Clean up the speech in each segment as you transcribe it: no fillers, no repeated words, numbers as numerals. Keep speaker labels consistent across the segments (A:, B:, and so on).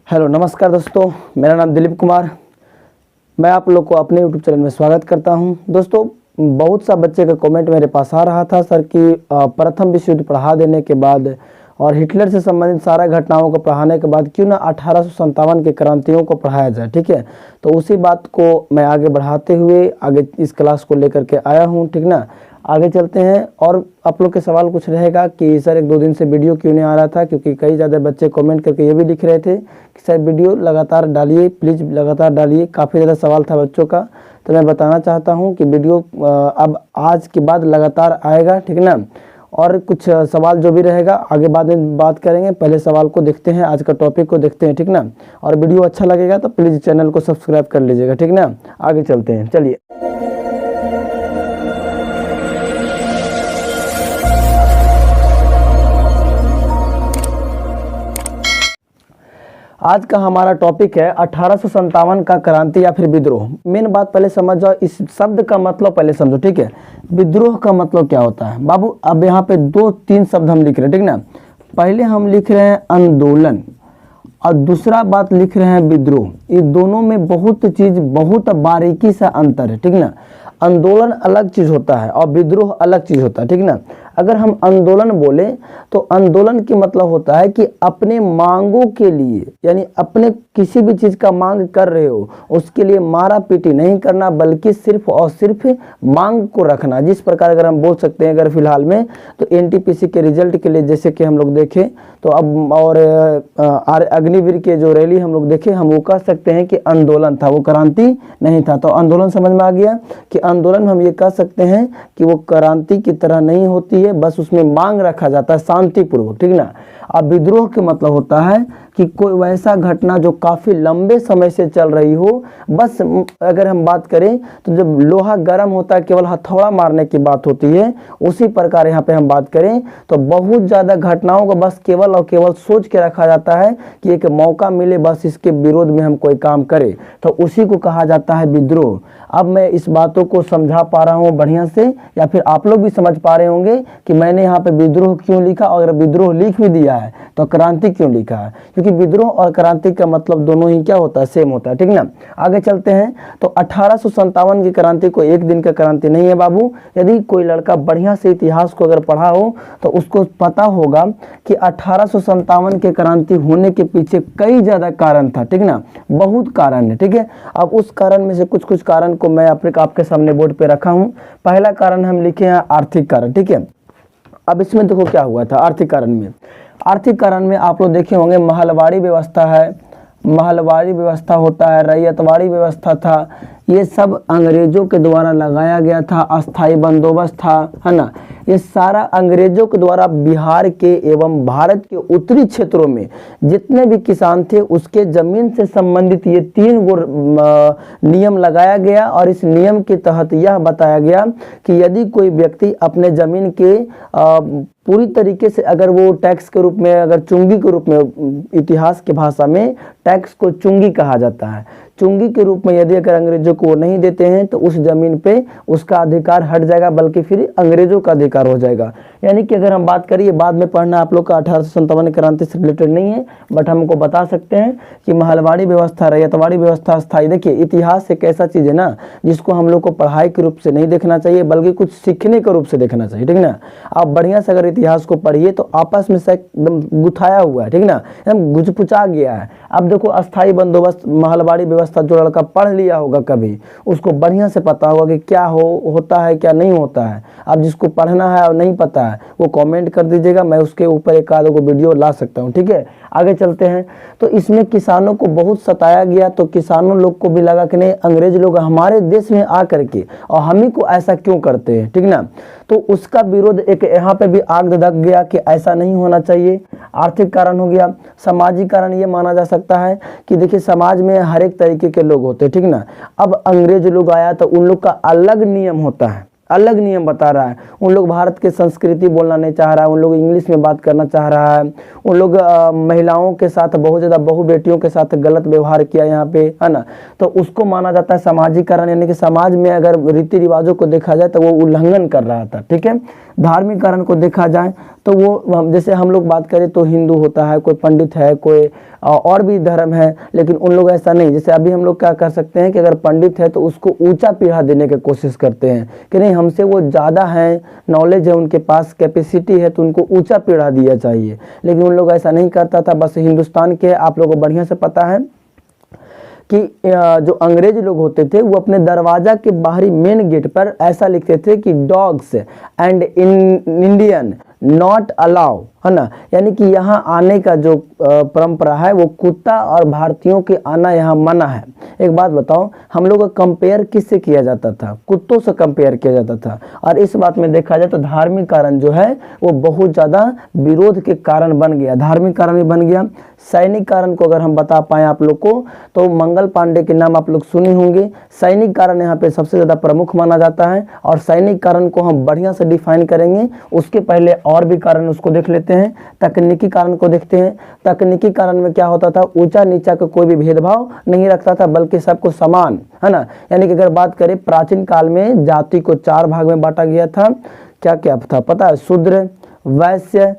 A: Hello नमस्कार दोस्तों, मेरा नाम दिलीप कुमार। मैं आप लोग को अपने यूट्यूब चैनल में स्वागत करता हूं। दोस्तों, बहुत सा बच्चे का कमेंट मेरे पास आ रहा था सर कि प्रथम विश्व युद्ध पढ़ा देने के बाद और हिटलर से संबंधित सारा घटनाओं को पढ़ाने के बाद क्यों ना 1857 के क्रांतियों को पढ़ाया जाए। ठीक है, तो उसी बात को मैं आगे बढ़ाते हुए आगे इस क्लास को लेकर के आया हूँ। ठीक ना, आगे चलते हैं। और आप लोग के सवाल कुछ रहेगा कि सर एक दो दिन से वीडियो क्यों नहीं आ रहा था, क्योंकि कई ज़्यादा बच्चे कमेंट करके ये भी लिख रहे थे कि सर वीडियो लगातार डालिए, प्लीज़ लगातार डालिए। काफ़ी ज़्यादा सवाल था बच्चों का, तो मैं बताना चाहता हूँ कि वीडियो अब आज के बाद लगातार आएगा। ठीक ना, और कुछ सवाल जो भी रहेगा आगे बाद में बात करेंगे। पहले सवाल को देखते हैं, आज का टॉपिक को देखते हैं। ठीक ना, और वीडियो अच्छा लगेगा तो प्लीज़ चैनल को सब्सक्राइब कर लीजिएगा। ठीक ना, आगे चलते हैं, चलिए। आज का हमारा टॉपिक है 1857 का क्रांति या फिर विद्रोह। मेन बात पहले समझ जाओ, इस शब्द का मतलब पहले समझो। ठीक है, विद्रोह का मतलब क्या होता है बाबू। अब यहाँ पे दो तीन शब्द हम लिख रहे हैं। ठीक ना, पहले हम लिख रहे हैं आंदोलन और दूसरा बात लिख रहे हैं विद्रोह। ये दोनों में बहुत बारीकी से अंतर है। ठीक ना, आंदोलन अलग चीज होता है और विद्रोह अलग चीज होता है। ठीक ना, अगर हम आंदोलन बोले तो आंदोलन की मतलब होता है कि अपने मांगों के लिए, यानी अपने किसी भी चीज का मांग कर रहे हो उसके लिए मारा पीटी नहीं करना, बल्कि सिर्फ और सिर्फ मांग को रखना। जिस प्रकार अगर हम बोल सकते हैं, अगर फिलहाल में तो एनटीपीसी के रिजल्ट के लिए जैसे कि हम लोग देखें तो अब और अग्निवीर के जो रैली हम लोग देखें, हम वो कह सकते हैं कि आंदोलन था, वो क्रांति नहीं था। तो आंदोलन समझ में आ गया कि आंदोलन हम ये कह सकते हैं कि वो क्रांति की तरह नहीं होती है, बस उसमें मांग रखा जाता है शांतिपूर्वक। ठीक ना, अब विद्रोह के मतलब होता है कि कोई वैसा घटना जो काफी लंबे समय से चल रही हो। बस अगर हम बात करें तो जब लोहा गर्म होता है केवल हथौड़ा मारने की बात होती है, उसी प्रकार यहाँ पे हम बात करें तो बहुत ज्यादा घटनाओं को बस केवल और केवल सोच के रखा जाता है कि एक मौका मिले बस इसके विरोध में हम कोई काम करें, तो उसी को कहा जाता है विद्रोह। अब मैं इस बातों को समझा पा रहा हूँ बढ़िया से, या फिर आप लोग भी समझ पा रहे होंगे कि मैंने यहाँ पे विद्रोह क्यों लिखा, और अगर विद्रोह लिख भी दिया है तो क्रांति क्यों लिखा है, क्योंकि विद्रोह और क्रांति का मतलब दोनों ही क्या होता है, सेम होता है। ठीक ना, आगे चलते हैं। तो 1857 की क्रांति को एक दिन का क्रांति नहीं है बाबू। यदि कोई लड़का बढ़िया से इतिहास को अगर पढ़ा हो तो उसको पता होगा कि 1857 के क्रांति होने के पीछे कई ज्यादा कारण था। ठीक ना, बहुत कारण है। ठीक है, अब उस कारण में से कुछ कारण को मैं आपके सामने बोर्ड पे रखा हूं। पहला कारण हम लिखे हैं आर्थिक कारण। ठीक है, अब इसमें देखो क्या हुआ था। आर्थिक कारण में आप लोग देखे होंगे महलवाड़ी व्यवस्था है, महलवाड़ी व्यवस्था होता है, रैयतवाड़ी व्यवस्था था। ये सब अंग्रेजों के द्वारा लगाया गया था, अस्थाई बंदोबस्त था, है ना। ये सारा अंग्रेजों के द्वारा बिहार के एवं भारत के उत्तरी क्षेत्रों में जितने भी किसान थे उसके जमीन से संबंधित ये 3 गो नियम लगाया गया। और इस नियम के तहत यह बताया गया कि यदि कोई व्यक्ति अपने जमीन के पूरी तरीके से, अगर वो टैक्स के रूप में, अगर चुंगी के रूप में, इतिहास की भाषा में टैक्स को चुंगी कहा जाता है, चुंगी के रूप में यदि अगर अंग्रेजों को वो नहीं देते हैं तो उस जमीन पे उसका अधिकार हट जाएगा, बल्कि फिर अंग्रेजों का अधिकार हो जाएगा। यानी कि अगर हम बात करिए, बाद में पढ़ना आप लोग का 1857 क्रांति से रिलेटेड नहीं है, बट हमको बता सकते हैं कि महलवाड़ी व्यवस्था, रैयतवाड़ी व्यवस्था, स्थायी। देखिए, इतिहास एक ऐसा चीज है ना जिसको हम लोग को पढ़ाई के रूप से नहीं देखना चाहिए, बल्कि कुछ सीखने के रूप से देखना चाहिए। ठीक ना, आप बढ़िया से अगर इतिहास को पढ़िए तो आपस में से एकदम गुथाया हुआ है। ठीक ना, एकदम गुजपुचा गया है। अब देखो, अस्थाई बंदोबस्त, महलवाड़ी व्यवस्था, जो लड़का पढ़ लिया होगा कभी उसको बढ़िया से पता होगा कि क्या होता है क्या नहीं होता है। अब जिसको पढ़ना है और नहीं पता है वो कमेंट कर दीजिएगा, मैं उसके ऊपर एक आध को वीडियो ला सकता हूँ। ठीक है, आगे चलते हैं। तो इसमें किसानों को बहुत सताया गया, तो किसानों लोग को भी लगा कि नहीं, अंग्रेज लोग हमारे देश में आ करके और हम ही को ऐसा क्यों करते हैं। ठीक ना, तो उसका विरोध एक यहाँ पे भी आग धधक गया कि ऐसा नहीं होना चाहिए। आर्थिक कारण हो गया। सामाजिक कारण ये माना जा सकता है कि देखिए, समाज में हर एक तरीके के लोग होते हैं। ठीक ना, अब अंग्रेज लोग आया तो उन लोग का अलग नियम होता है, अलग नियम बता रहा है। उन लोग भारत के संस्कृति बोलना नहीं चाह रहा है, उन लोग इंग्लिश में बात करना चाह रहा है। उन लोग महिलाओं के साथ बहुत ज़्यादा, बहु बेटियों के साथ गलत व्यवहार किया यहाँ पे, है ना। तो उसको माना जाता है सामाजिक कारण, यानी कि समाज में अगर रीति रिवाजों को देखा जाए तो वो उल्लंघन कर रहा था। ठीक है, धार्मिक कारण को देखा जाए तो वो जैसे हम लोग बात करें तो हिंदू होता है, कोई पंडित है, कोई और भी धर्म है, लेकिन उन लोग ऐसा नहीं। जैसे अभी हम लोग क्या कर सकते हैं कि अगर पंडित है तो उसको ऊंचा पीढ़ा देने की कोशिश करते हैं कि नहीं, हमसे वो ज़्यादा है, नॉलेज है, उनके पास कैपेसिटी है, तो उनको ऊंचा पीढ़ा दिया चाहिए। लेकिन उन लोग ऐसा नहीं करता था। बस हिंदुस्तान के आप लोगों को बढ़िया से पता है कि जो अंग्रेज लोग होते थे वो अपने दरवाजा के बाहरी मेन गेट पर ऐसा लिखते थे कि dogs and Indian not allow, है ना, यानी कि यहाँ आने का जो परंपरा है वो कुत्ता और भारतीयों के आना यहाँ मना है। एक बात बताओ, हम लोग का कंपेयर किससे किया जाता था? कुत्तों से कंपेयर किया जाता था। और इस बात में देखा जाए तो धार्मिक कारण जो है वो बहुत ज़्यादा विरोध के कारण बन गया, धार्मिक कारण भी बन गया। सैनिक कारण को अगर हम बता पाएँ आप लोग को तो मंगल पांडे के नाम आप लोग सुने होंगे। सैनिक कारण यहाँ पे सबसे ज़्यादा प्रमुख माना जाता है। और सैनिक कारण को हम बढ़िया से डिफाइन करेंगे, उसके पहले और भी कारण उसको देख लेते हैं। तकनीकी कारण को देखते हैं। तकनीकी कारण में क्या होता था? ऊंचा नीचा का कोई भी भेदभाव नहीं रखता था, बल्कि सबको समान, है ना। यानी कि अगर बात करें प्राचीन काल में जाति को 4 भाग में बांटा गया था। क्या क्या था पता है? शूद्र, वैश्य,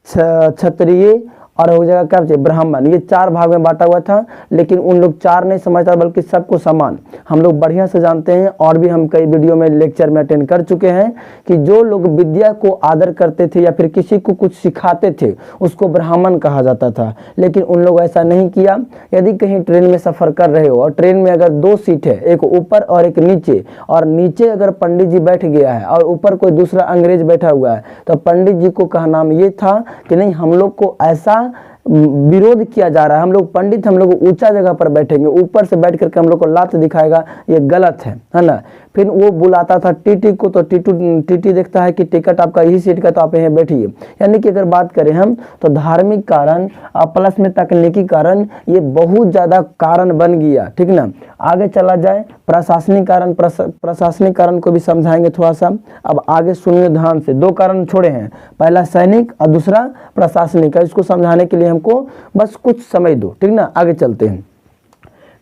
A: क्षत्रिय और हो जाएगा क्या चाहिए, ब्राह्मण। ये 4 भाग में बांटा हुआ था। लेकिन उन लोग 4 नहीं समझता, बल्कि सबको समान। हम लोग बढ़िया से जानते हैं, और भी हम कई वीडियो में लेक्चर में अटेंड कर चुके हैं कि जो लोग विद्या को आदर करते थे या फिर किसी को कुछ सिखाते थे उसको ब्राह्मण कहा जाता था। लेकिन उन लोग ऐसा नहीं किया। यदि कहीं ट्रेन में सफर कर रहे हो और ट्रेन में अगर 2 सीट है, एक ऊपर और एक नीचे, और नीचे अगर पंडित जी बैठ गया है और ऊपर कोई दूसरा अंग्रेज बैठा हुआ है, तो पंडित जी को का नाम ये था कि नहीं, हम लोग को ऐसा विरोध किया जा रहा है, हम लोग पंडित, हम लोग ऊंचा जगह पर बैठेंगे, ऊपर से बैठ करके हम लोग को लात दिखाएगा, ये गलत है ना। फिर वो बुलाता था टीटी को, तो टीटी देखता है कि टिकट आपका यही सीट का, तो आप यहाँ बैठिए। यानी कि अगर बात करें हम तो धार्मिक कारण प्लस में तकनीकी कारण, ये बहुत ज़्यादा कारण बन गया, ठीक ना। आगे चला जाए प्रशासनिक कारण, प्रशासनिक कारण को भी समझाएंगे थोड़ा सा। अब आगे सुनिए ध्यान से, 2 कारण छोड़े हैं, पहला सैनिक और दूसरा प्रशासनिक। इसको समझाने के लिए हमको बस कुछ समय दो, ठीक ना। आगे चलते हैं।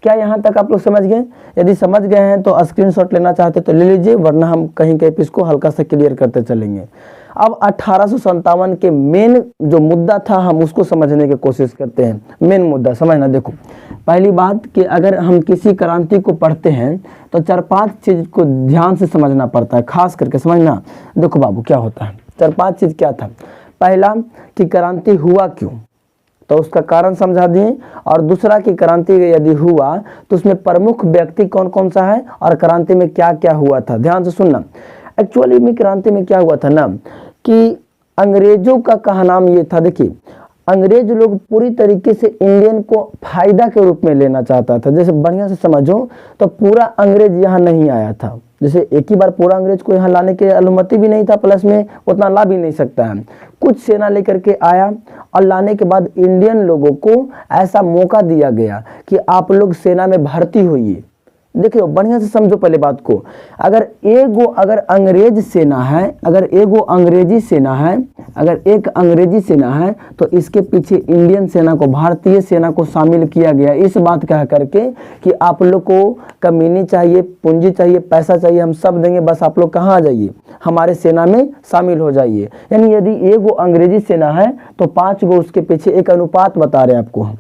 A: क्या यहाँ तक आप लोग समझ गए? यदि समझ गए हैं तो स्क्रीनशॉट लेना चाहते तो ले लीजिए, वरना हम कहीं कहीं पे इसको हल्का सा क्लियर करते चलेंगे। अब 1857 के मेन जो मुद्दा था हम उसको समझने की कोशिश करते हैं। मेन मुद्दा समझना। देखो, पहली बात कि अगर हम किसी क्रांति को पढ़ते हैं तो 4-5 चीज़ को ध्यान से समझना पड़ता है, खास करके समझना। देखो बाबू, क्या होता है, 4-5 चीज़ क्या था। पहला कि क्रांति हुआ क्यों, तो उसका कारण समझा दिए। और दूसरा कि क्रांति यदि हुआ तो उसमें प्रमुख व्यक्ति कौन कौन सा है और क्रांति में क्या क्या हुआ था। ध्यान से सुनना। एक्चुअली में क्रांति में क्या हुआ था ना कि अंग्रेजों का कहा नाम ये था, देखिए अंग्रेज लोग पूरी तरीके से इंडियन को फायदा के रूप में लेना चाहता था। जैसे बढ़िया से समझो तो पूरा अंग्रेज यहाँ नहीं आया था। जैसे एक ही बार पूरा अंग्रेज को यहाँ लाने की अनुमति भी नहीं था, प्लस में उतना ला भी नहीं सकता है। कुछ सेना लेकर के आया और लाने के बाद इंडियन लोगों को ऐसा मौका दिया गया कि आप लोग सेना में भर्ती होइए। देखिए बढ़िया से समझो पहले बात को। अगर अंग्रेज सेना है, अगर एगो अंग्रेजी सेना है, अगर एक अंग्रेजी सेना है तो इसके पीछे इंडियन सेना को, भारतीय सेना को शामिल किया गया, इस बात कह करके कि आप लोग को कमीनी चाहिए, पूंजी चाहिए, पैसा चाहिए, हम सब देंगे, बस आप लोग कहाँ आ जाइए, हमारे सेना में शामिल हो जाइए। यानी यदि एगो अंग्रेजी सेना है तो 5 गो उसके पीछे, एक अनुपात बता रहे हैं आपको हम,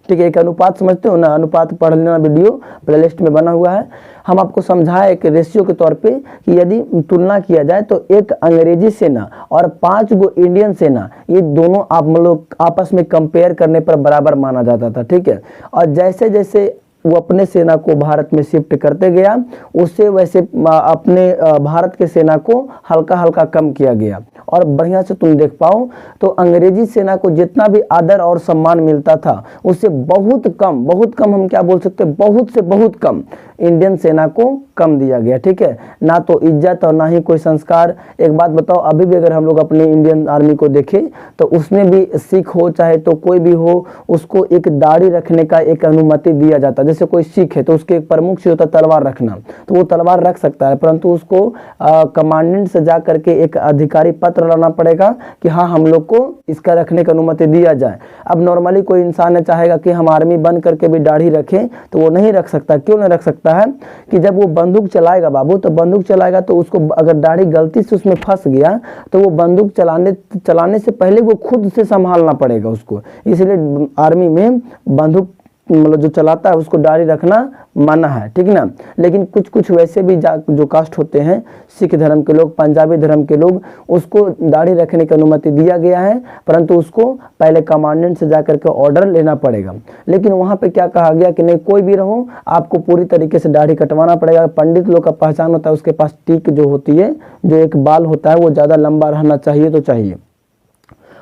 A: ठीक है। एक अनुपात समझते हो ना, अनुपात पढ़ लेना, वीडियो प्लेलिस्ट में बना हुआ है। हम आपको समझाए एक रेशियो के तौर पे कि यदि तुलना किया जाए तो एक अंग्रेजी सेना और 5 गो इंडियन सेना, ये दोनों आप लोग आपस में कंपेयर करने पर बराबर माना जाता था, ठीक है। और जैसे जैसे वो अपने सेना को भारत में शिफ्ट करते गया, उससे वैसे अपने भारत के सेना को हल्का हल्का कम किया गया। और बढ़िया से तुम देख पाओ तो अंग्रेजी सेना को जितना भी आदर और सम्मान मिलता था उससे बहुत कम हम क्या बोल सकते हैं, बहुत से बहुत कम इंडियन सेना को कम दिया गया, ठीक है। ना तो इज्जत और ना ही कोई संस्कार। एक बात बताओ, अभी भी अगर हम लोग अपने इंडियन आर्मी को देखें तो उसमें भी सिख हो चाहे तो कोई भी हो, उसको एक दाढ़ी रखने का एक अनुमति दिया जाता है। जैसे कोई सिख है तो उसके एक प्रमुख से होता है तलवार रखना, तो वो तलवार रख सकता है, परंतु उसको कमांडेंट से जा करके एक अधिकारी पत्र पत्र लाना पड़ेगा कि हाँ हम लोग को इसका रखने की अनुमति दिया जाए। अब नॉर्मली कोई इंसान है चाहेगा कि हम आर्मी बन करके भी दाढ़ी रखें तो वो नहीं रख सकता। क्यों नहीं रख सकता है कि जब वो बंदूक चलाएगा बाबू, तो बंदूक चलाएगा तो उसको अगर दाढ़ी गलती से उसमें फंस गया तो वो बंदूक चलाने से पहले वो खुद से संभालना पड़ेगा उसको। इसलिए आर्मी में बंदूक मतलब जो चलाता है उसको दाढ़ी रखना मना है, ठीक ना। लेकिन कुछ कुछ वैसे भी जो कास्ट होते हैं, सिख धर्म के लोग, पंजाबी धर्म के लोग, उसको दाढ़ी रखने की अनुमति दिया गया है, परंतु उसको पहले कमांडेंट से जाकर के ऑर्डर लेना पड़ेगा। लेकिन वहाँ पे क्या कहा गया कि नहीं कोई भी रहो आपको पूरी तरीके से दाढ़ी कटवाना पड़ेगा। पंडित लोग का पहचान होता है, उसके पास टीक जो होती है, जो एक बाल होता है वो ज़्यादा लंबा रहना चाहिए तो चाहिए।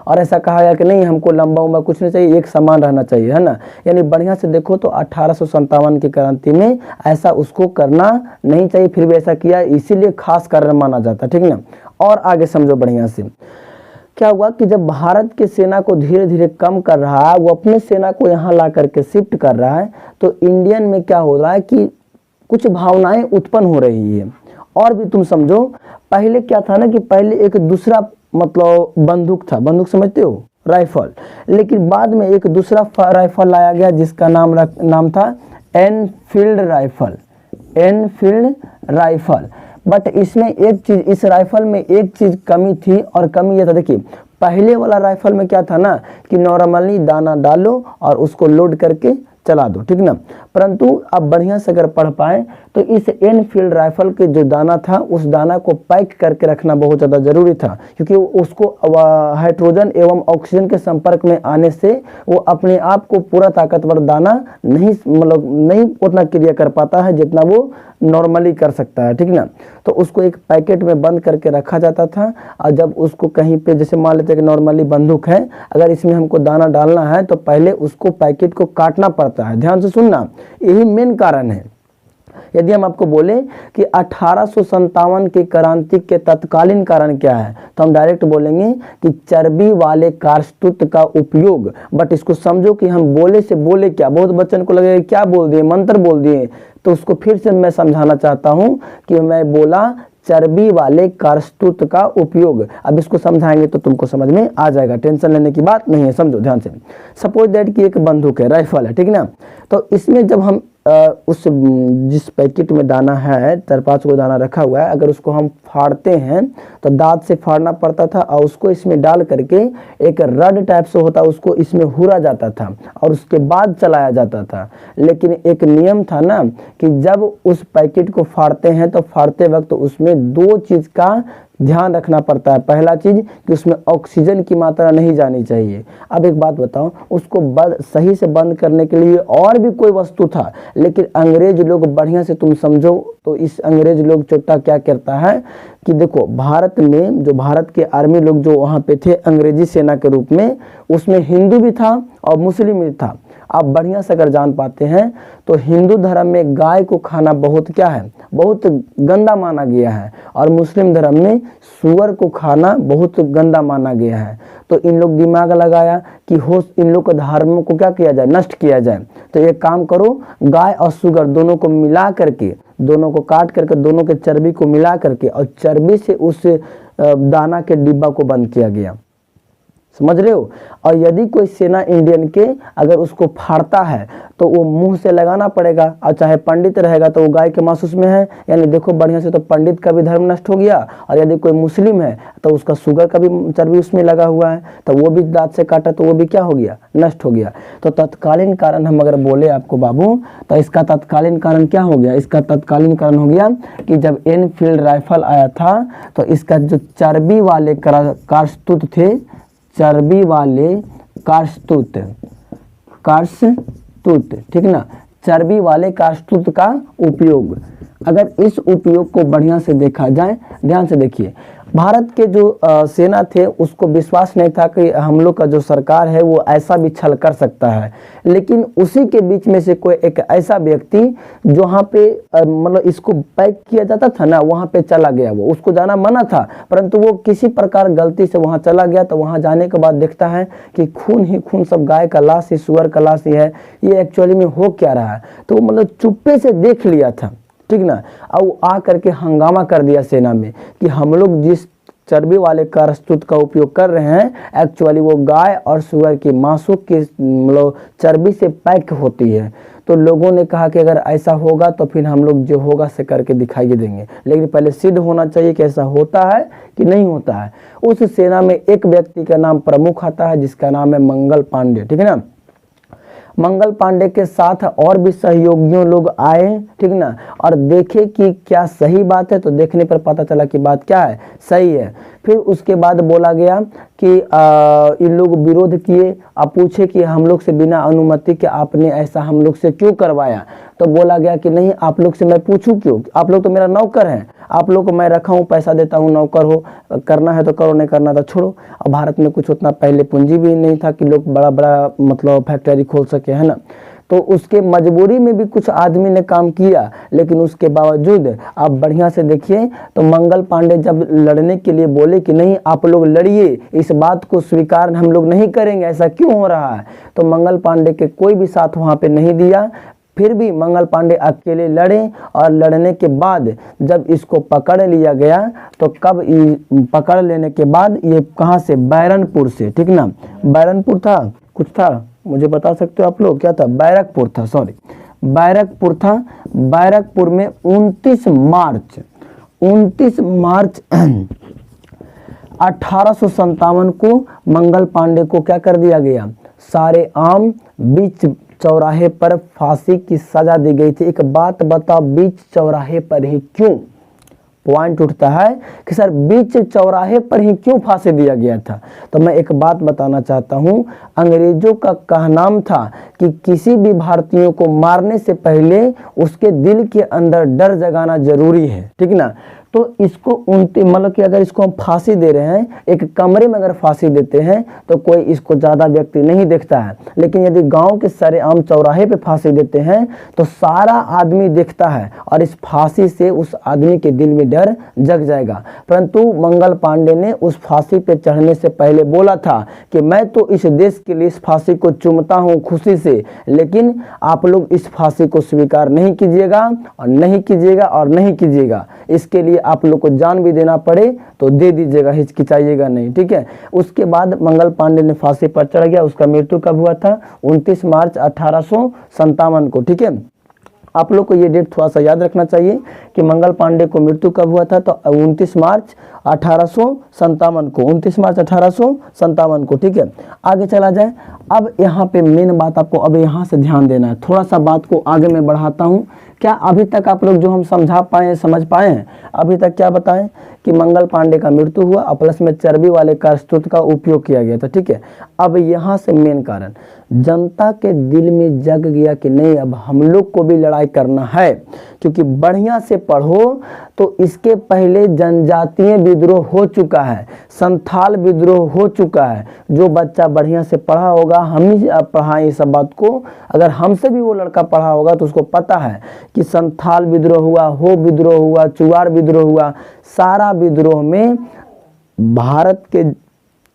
A: और ऐसा कहा गया कि नहीं हमको लंबा उम्बा कुछ नहीं चाहिए, एक समान रहना चाहिए, है ना। यानी बढ़िया से देखो तो 1857 की क्रांति में ऐसा उसको करना नहीं चाहिए, फिर भी ऐसा किया, इसीलिए खास कारण माना जाता, ठीक ना। और आगे समझो बढ़िया से क्या हुआ कि जब भारत की सेना को धीरे धीरे कम कर रहा है, वो अपने सेना को यहाँ ला करके शिफ्ट कर रहा है, तो इंडियन में क्या हो रहा है कि कुछ भावनाएं उत्पन्न हो रही है। और भी तुम समझो, पहले क्या था ना कि पहले एक दूसरा मतलब बंदूक था, बंदूक समझते हो, राइफल। लेकिन बाद में एक दूसरा राइफल लाया गया जिसका नाम था Enfield rifle, Enfield rifle. But इसमें एक चीज, इस राइफल में एक चीज कमी थी, और कमी ये था, देखिए पहले वाला राइफल में क्या था ना कि नॉर्मली दाना डालो और उसको लोड करके चला दो, ठीक ना। परंतु अब बढ़िया से अगर पढ़ पाए तो इस एनफील्ड राइफल के जो दाना था उस दाना को पैक करके रखना बहुत ज़्यादा जरूरी था, क्योंकि उसको हाइड्रोजन एवं ऑक्सीजन के संपर्क में आने से वो अपने आप को पूरा ताकतवर दाना नहीं उतना क्रिया कर पाता है जितना वो नॉर्मली कर सकता है, ठीक ना। तो उसको एक पैकेट में बंद करके रखा जाता था, और जब उसको कहीं पे जैसे मान लेते हैं कि नॉर्मली बंदूक है, अगर इसमें हमको दाना डालना है तो पहले उसको पैकेट को काटना पड़ता है। ध्यान से सुनना, यही मेन कारण है। यदि हम आपको बोले कि 1857 की क्रांति के तत्कालीन कारण क्या है, तो हम डायरेक्ट बोलेंगे कि चर्बी वाले कारतूत का उपयोग। बट इसको समझो कि हम बोले से बोले क्या, बहुत बच्चन को लगेगा क्या बोल दिए, मंत्र बोल दिए। तो उसको फिर से मैं समझाना चाहता हूं कि मैं बोला चर्बी वाले कारतूत का उपयोग। अब इसको समझाएंगे तो तुमको समझ में आ जाएगा, टेंशन लेने की बात नहीं है। समझो ध्यान से, सपोज दैट कि एक बंदूक है, राइफल है, ठीक ना। तो इसमें जब हम उस जिस पैकेट में दाना है, 4-5 को दाना रखा हुआ है, अगर उसको हम फाड़ते हैं तो दांत से फाड़ना पड़ता था, और उसको इसमें डाल करके एक रड टाइप से होता उसको इसमें हुरा जाता था और उसके बाद चलाया जाता था। लेकिन एक नियम था ना कि जब उस पैकेट को फाड़ते हैं तो फाड़ते वक्त उसमें 2 चीज का ध्यान रखना पड़ता है। पहला चीज कि उसमें ऑक्सीजन की मात्रा नहीं जानी चाहिए। अब एक बात बताओ, उसको सही से बंद करने के लिए और भी कोई वस्तु था, लेकिन अंग्रेज लोग, बढ़िया से तुम समझो तो इस अंग्रेज लोग चोटा क्या करता है कि देखो भारत में जो भारत के आर्मी लोग जो वहाँ पे थे अंग्रेजी सेना के रूप में, उसमें हिंदू भी था और मुस्लिम भी था। आप बढ़िया से अगर जान पाते हैं तो हिंदू धर्म में गाय को खाना बहुत क्या है, बहुत गंदा माना गया है, और मुस्लिम धर्म में सुअर को खाना बहुत गंदा माना गया है। तो इन लोग दिमाग लगाया कि हो इन लोग के धर्म को क्या किया जाए, नष्ट किया जाए। तो एक काम करो, गाय और सुअर दोनों को मिला करके, दोनों को काट करके, दोनों के चर्बी को मिला करके और चर्बी से उस दाना के डिब्बा को बंद किया गया। समझ रहे हो। और यदि कोई सेना इंडियन के अगर उसको फाड़ता है तो वो मुंह से लगाना पड़ेगा, और चाहे पंडित रहेगा तो वो गाय के मांस उसमें है, यानी देखो बढ़िया से, तो पंडित का भी धर्म नष्ट हो गया। और यदि कोई मुस्लिम है तो उसका शुगर का भी चर्बी उसमें लगा हुआ है, तो वो भी दांत से काटा तो वो भी क्या हो गया, नष्ट हो गया। तो तत्कालीन कारण हम अगर बोले आपको बाबू, तो इसका तत्कालीन कारण क्या हो गया, इसका तत्कालीन कारण हो गया कि जब एनफील्ड राइफल आया था तो इसका जो चर्बी वाले कारतूत थे, चर्बी वाले कारतूत, ठीक ना, चर्बी वाले कारतूत का उपयोग, अगर इस उपयोग को बढ़िया से देखा जाए, ध्यान से देखिए, भारत के जो सेना थे उसको विश्वास नहीं था कि हम लोग का जो सरकार है वो ऐसा भी छल कर सकता है। लेकिन उसी के बीच में से कोई एक ऐसा व्यक्ति जो वहाँ पे मतलब इसको पैक किया जाता था ना, वहाँ पे चला गया। वो उसको जाना मना था, परंतु वो किसी प्रकार गलती से वहाँ चला गया। तो वहाँ जाने के बाद देखता है कि खून ही खून, सब गाय का लाश ही, सुअर का लाश ही है, ये एक्चुअली में हो क्या रहा है। तो मतलब चुप्पे से देख लिया था, ठीक ना। और आ करके हंगामा कर दिया सेना में कि हम लोग जिस चर्बी वाले कारस्तूत का उपयोग कर रहे हैं, एक्चुअली वो गाय और सुअर की मांसों की मतलब चर्बी से पैक होती है। तो लोगों ने कहा कि अगर ऐसा होगा तो फिर हम लोग जो होगा से करके दिखाई देंगे, लेकिन पहले सिद्ध होना चाहिए कि ऐसा होता है कि नहीं होता है। उस सेना में एक व्यक्ति का नाम प्रमुख आता है जिसका नाम है मंगल पांडे, ठीक है ना। मंगल पांडे के साथ और भी सहयोगियों लोग आए, ठीक ना, और देखे कि क्या सही बात है। तो देखने पर पता चला कि बात क्या है, सही है। फिर उसके बाद बोला गया कि इन लोग विरोध किए। आप पूछे कि हम लोग से बिना अनुमति के आपने ऐसा हम लोग से क्यों करवाया। तो बोला गया कि नहीं, आप लोग से मैं पूछूं क्यों, आप लोग तो मेरा नौकर हैं, आप लोग को मैं रखा हूँ, पैसा देता हूँ, नौकर हो, करना है तो करो, नहीं करना तो छोड़ो। अब भारत में कुछ उतना पहले पूंजी भी नहीं था कि लोग बड़ा बड़ा मतलब फैक्ट्री खोल सके, है ना। तो उसके मजबूरी में भी कुछ आदमी ने काम किया, लेकिन उसके बावजूद आप बढ़िया से देखिए तो मंगल पांडे जब लड़ने के लिए बोले कि नहीं आप लोग लड़िए, इस बात को स्वीकार हम लोग नहीं करेंगे, ऐसा क्यों हो रहा है, तो मंगल पांडे के कोई भी साथ वहाँ पे नहीं दिया। फिर भी मंगल पांडे अकेले लड़े और लड़ने के बाद जब इसको पकड़ लिया गया तो कब पकड़ लेने के बाद ये कहाँ से, बैरनपुर से, ठीक ना, बैरनपुर था कुछ था, मुझे बता सकते हो आप लोग, क्या था, बैरकपुर था, सॉरी बैरकपुर था। बैरकपुर में 29 मार्च 1857 को मंगल पांडे को क्या कर दिया गया, सारे आम बीच चौराहे पर फांसी की सजा दी गई थी। एक बात बताओ, बीच चौराहे पर ही क्यों, पॉइंट उठता है कि सर बीच चौराहे पर ही क्यों फांसी दिया गया था। तो मैं एक बात बताना चाहता हूं, अंग्रेजों का कहनाम था कि किसी भी भारतीयों को मारने से पहले उसके दिल के अंदर डर जगाना जरूरी है, ठीक ना। तो इसको मतलब कि अगर इसको हम फांसी दे रहे हैं, एक कमरे में अगर फांसी देते हैं तो कोई इसको ज़्यादा व्यक्ति नहीं देखता है, लेकिन यदि गांव के सरेआम चौराहे पे फांसी देते हैं तो सारा आदमी देखता है और इस फांसी से उस आदमी के दिल में डर जग जाएगा। परंतु मंगल पांडे ने उस फांसी पे चढ़ने से पहले बोला था कि मैं तो इस देश के लिए इस फांसी को चूमता हूँ खुशी से, लेकिन आप लोग इस फांसी को स्वीकार नहीं कीजिएगा और नहीं कीजिएगा और नहीं कीजिएगा, इसके लिए आप लोग को जान भी देना पड़े तो दे दीजिएगा, हिचकिचाइएगा नहीं, ठीक है। उसके बाद मंगल पांडे ने फांसी पर चढ़ गया। उसका मृत्यु कब हुआ था, 29 मार्च 1857 को, ठीक है। आप लोग को ये डेट थोड़ा सा याद रखना चाहिए कि मंगल पांडे को मृत्यु कब हुआ था, तो 29 मार्च 1857 को, 29 मार्च 1857 को, ठीक है। आगे चला जाए। अब यहाँ पे मेन बात आपको अब यहाँ से ध्यान देना है, थोड़ा सा बात को आगे मैं बढ़ाता हूँ। क्या अभी तक आप लोग जो हम समझा पाए, समझ पाए हैं, अभी तक क्या बताएं कि मंगल पांडे का मृत्यु हुआ और प्लस में चर्बी वाले कारस्तूत का उपयोग किया गया था, ठीक है। अब यहाँ से मेन कारण, जनता के दिल में जग गया कि नहीं अब हम लोग को भी लड़ाई करना है, क्योंकि बढ़िया से पढ़ो तो इसके पहले जनजातीय विद्रोह हो चुका है, संथाल विद्रोह हो चुका है। जो बच्चा बढ़िया से पढ़ा होगा, हम ही पढ़ाएं इस बात को, अगर हमसे भी वो लड़का पढ़ा होगा तो उसको पता है कि संथाल विद्रोह हुआ, हो विद्रोह हुआ, चुवाड़ विद्रोह हुआ। सारा विद्रोह में भारत के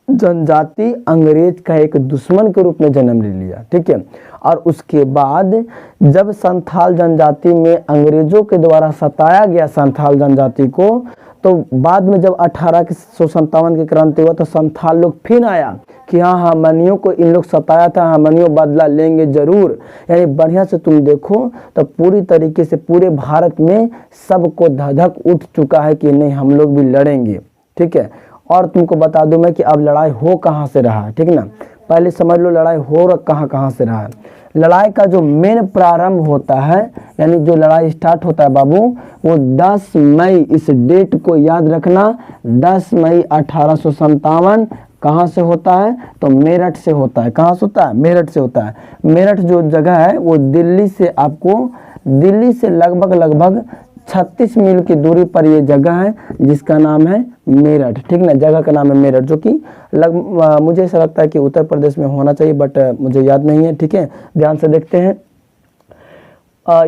A: जनजाति अंग्रेज का एक दुश्मन के रूप में जन्म ले लिया, ठीक है। और उसके बाद जब संथाल जनजाति में अंग्रेजों के द्वारा सताया गया संथाल जनजाति को, तो बाद में जब 1857 की क्रांति हुआ तो संथाल लोग फिर आया कि हाँ हमनियों को इन लोग सताया था, हमनियों बदला लेंगे जरूर। यानी बढ़िया से तुम देखो तो पूरी तरीके से पूरे भारत में सबको धधक उठ चुका है कि नहीं हम लोग भी लड़ेंगे, ठीक है। और तुमको बता दूं मैं कि अब लड़ाई हो कहाँ से रहा है, ठीक ना। पहले समझ लो लड़ाई हो कहाँ से रहा है। लड़ाई का जो मेन प्रारंभ होता है, यानी जो लड़ाई स्टार्ट होता है बाबू, वो 10 मई, इस डेट को याद रखना, 10 मई 1857 कहाँ से होता है, तो मेरठ से होता है। कहाँ से होता है, मेरठ से होता है। मेरठ जो जगह है वो दिल्ली से लगभग 36 मील की दूरी पर ये जगह है जिसका नाम है मेरठ, ठीक ना। जगह का नाम है मेरठ, जो कि मुझे ऐसा लगता है कि उत्तर प्रदेश में होना चाहिए, बट मुझे याद नहीं है, ठीक है। ध्यान से देखते हैं।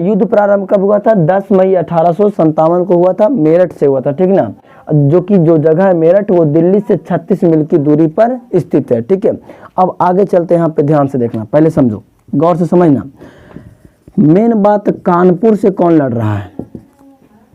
A: युद्ध प्रारंभ कब हुआ था, 10 मई 1857 को हुआ था, मेरठ से हुआ था, ठीक ना। जो कि जो जगह है मेरठ वो दिल्ली से 36 मील की दूरी पर स्थित है, ठीक है। अब आगे चलते हैं, यहाँ पे ध्यान से देखना, पहले समझो, गौर से समझना। मेन बात, कानपुर से कौन लड़ रहा है,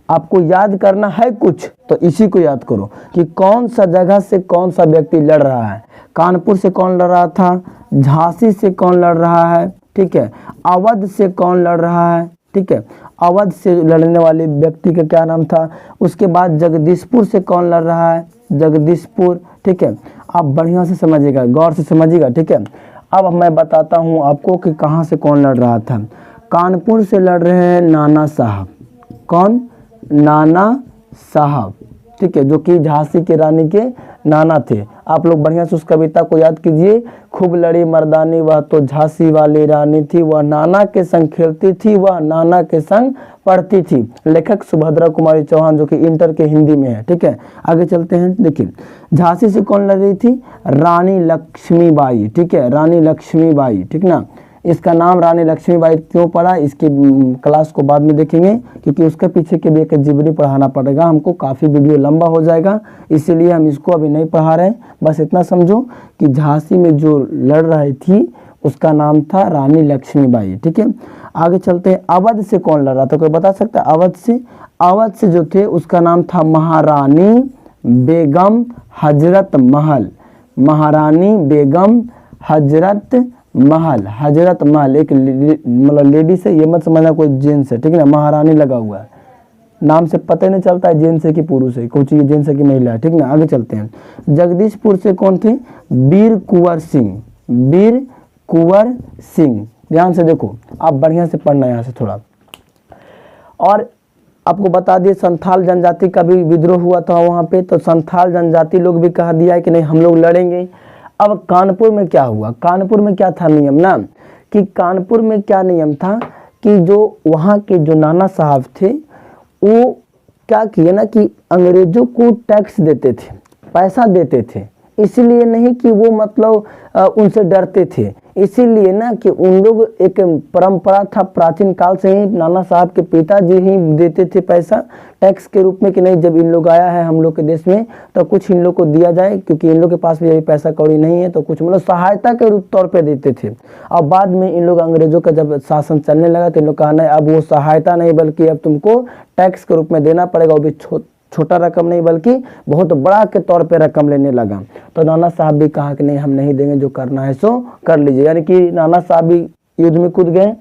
A: आपको याद करना है कुछ तो इसी को याद करो कि कौन सा जगह से कौन सा व्यक्ति लड़ रहा है। कानपुर से कौन लड़ रहा था, झांसी से कौन लड़ रहा है, ठीक है, अवध से कौन लड़ रहा है, ठीक है, अवध से लड़ने वाले व्यक्ति का क्या नाम था। उसके बाद जगदीशपुर से कौन लड़ रहा है, जगदीशपुर, ठीक है। आप बढ़िया से समझिएगा, गौर से समझिएगा, ठीक है। अब मैं बताता हूँ आपको कि कहाँ से कौन लड़ रहा था। कानपुर से लड़ रहे हैं नाना साहब, कौन, नाना साहब, ठीक है, जो कि झांसी की रानी के नाना थे। आप लोग बढ़िया से उस कविता को याद कीजिए। खूब लड़ी मर्दानी वह तो झांसी वाली रानी थी, वह नाना के संग खेलती थी, वह नाना के संग पढ़ती थी। लेखक सुभद्रा कुमारी चौहान, जो कि इंटर के हिंदी में है, ठीक है। आगे चलते हैं। देखिए झांसी से कौन लड़ रही थी, रानी लक्ष्मीबाई, ठीक है, रानी लक्ष्मीबाई, ठीक ना। इसका नाम रानी लक्ष्मीबाई क्यों पड़ा, इसकी क्लास को बाद में देखेंगे, क्योंकि उसके पीछे के भी एक जीवनी पढ़ाना पड़ेगा हमको, काफ़ी वीडियो लंबा हो जाएगा, इसीलिए हम इसको अभी नहीं पढ़ा रहे हैं। बस इतना समझो कि झांसी में जो लड़ रही थी उसका नाम था रानी लक्ष्मीबाई, ठीक है। आगे चलते हैं। अवध से कौन लड़ रहा था, कोई बता सकता है। अवध से जो थे उसका नाम था महारानी बेगम हजरत महल, महारानी बेगम हजरत महल एक मतलब लेडीज है, ये मत समझना कोई जेंट्स है, ठीक है ना। महारानी लगा हुआ है, नाम से पता ही नहीं चलता है जेंट्स है कि पुरुष है, कुछ ये जेंट्स है कि महिला है, ठीक ना। आगे चलते हैं। जगदीशपुर से कौन थे, वीर कुंवर सिंह। ध्यान से देखो, आप बढ़िया से पढ़ना यहाँ से थोड़ा। और आपको बता दिए संथाल जनजाति का भी विद्रोह हुआ था वहाँ पे, तो संथाल जनजाति लोग भी कहा दिया है कि नहीं हम लोग लड़ेंगे। अब कानपुर में क्या हुआ, कानपुर में क्या था नियम ना, कि कानपुर में क्या नियम था कि जो वहाँ के जो नाना साहब थे वो क्या किए ना कि अंग्रेजों को टैक्स देते थे, पैसा देते थे, इसलिए नहीं कि वो मतलब उनसे डरते थे, इसीलिए ना कि उन लोग एक परंपरा था प्राचीन काल से ही, नाना साहब के पिताजी ही देते थे पैसा टैक्स के रूप में कि नहीं जब इन लोग आया है हम लोग के देश में तो कुछ इन लोग को दिया जाए, क्योंकि इन लोग के पास भी अभी पैसा कौड़ी नहीं है, तो कुछ मतलब सहायता के रूप तौर पे देते थे। और बाद में इन लोग अंग्रेजों का जब शासन चलने लगा तो इन लोग कहा नहीं अब वो सहायता नहीं बल्कि अब तुमको टैक्स के रूप में देना पड़ेगा, वो भी छोटा रकम नहीं बल्कि बहुत बड़ा के तौर पे रकम लेने लगा। तो नाना साहब भी कहा कि नहीं हम नहीं देंगे, जो करना है सो कर लीजिए, यानी कि नाना साहब भी युद्ध में कूद गए।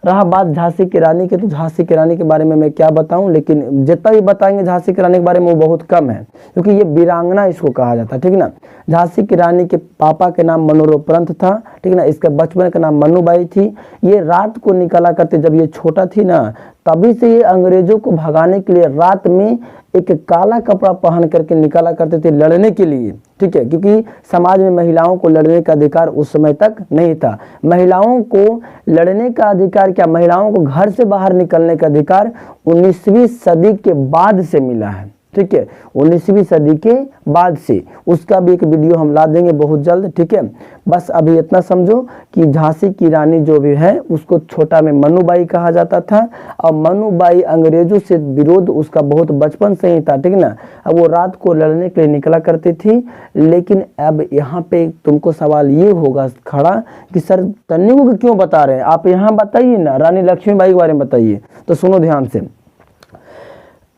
A: रहा बात झांसी की रानी की, तो झांसी की रानी के बारे में मैं क्या बताऊं, लेकिन जितना भी बताएंगे झांसी की रानी के बारे में वो बहुत कम है, क्योंकि ये वीरांगना इसको कहा जाता है, ठीक ना। झांसी की रानी के पापा के नाम मनोहरपंत था, ठीक ना। इसके बचपन का नाम मनुबाई थी। ये रात को निकला करते, जब ये छोटा थी ना तभी से ये अंग्रेजों को भगाने के लिए रात में एक काला कपड़ा पहन करके निकला करते थे लड़ने के लिए, ठीक है, क्योंकि समाज में महिलाओं को लड़ने का अधिकार उस समय तक नहीं था। महिलाओं को लड़ने का अधिकार क्या, महिलाओं को घर से बाहर निकलने का अधिकार 19वीं सदी के बाद से मिला है, ठीक है, 19वीं सदी के बाद से। उसका भी एक वीडियो हम ला देंगे बहुत जल्द, ठीक है। बस अभी इतना समझो कि झांसी की रानी जो भी है उसको छोटा में मनुबाई कहा जाता था, और मनुबाई अंग्रेजों से विरोध उसका बहुत बचपन से ही था, ठीक ना। अब वो रात को लड़ने के लिए निकला करती थी। लेकिन अब यहाँ पे तुमको सवाल ये होगा खड़ा कि सर तन्नी को क्यों बता रहे हैं आप, यहाँ बताइए ना, रानी लक्ष्मीबाई के बारे में बताइए। तो सुनो ध्यान से,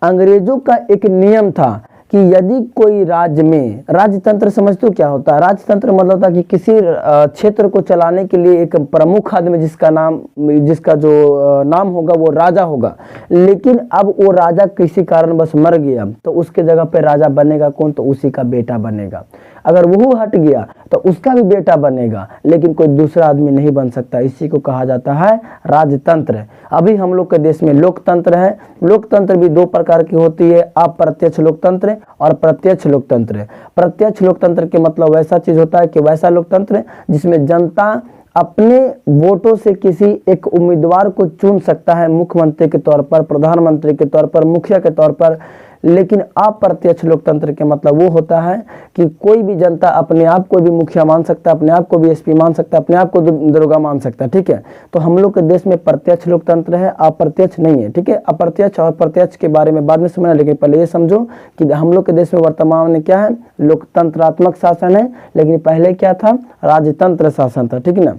A: अंग्रेजों का एक नियम था कि यदि कोई राज्य में, राजतंत्र समझते हो क्या होता है, राजतंत्र मतलब था कि किसी क्षेत्र को चलाने के लिए एक प्रमुख आदमी जिसका जो नाम होगा वो राजा होगा। लेकिन अब वो राजा किसी कारणवश मर गया तो उसके जगह पे राजा बनेगा कौन, तो उसी का बेटा बनेगा। अगर वो हट गया तो उसका भी बेटा बनेगा, लेकिन कोई दूसरा आदमी नहीं बन सकता। इसी को कहा जाता है राजतंत्र। अभी हम लोग के देश में लोकतंत्र है। लोकतंत्र भी दो प्रकार की होती है, अप्रत्यक्ष लोकतंत्र और प्रत्यक्ष लोकतंत्र। प्रत्यक्ष लोकतंत्र के मतलब वैसा चीज होता है कि वैसा लोकतंत्र जिसमें जनता अपने वोटों से किसी एक उम्मीदवार को चुन सकता है, मुख्यमंत्री के तौर पर, प्रधानमंत्री के तौर पर, मुखिया के तौर पर। लेकिन अप्रत्यक्ष लोकतंत्र के मतलब वो होता है कि कोई भी जनता अपने आप को भी मुखिया मान सकता है, अपने आप को भी एसपी मान सकता है, अपने आप को दरोगा मान सकता है, ठीक है। तो हम लोग के देश में प्रत्यक्ष लोकतंत्र है, अप्रत्यक्ष नहीं है, ठीक है। अप्रत्यक्ष और प्रत्यक्ष के बारे में बाद में समझना, लेकिन पहले ये समझो कि हम लोग के देश में वर्तमान में क्या है, लोकतंत्रात्मक शासन है, लेकिन पहले क्या था, राजतंत्र शासन था, ठीक है ना।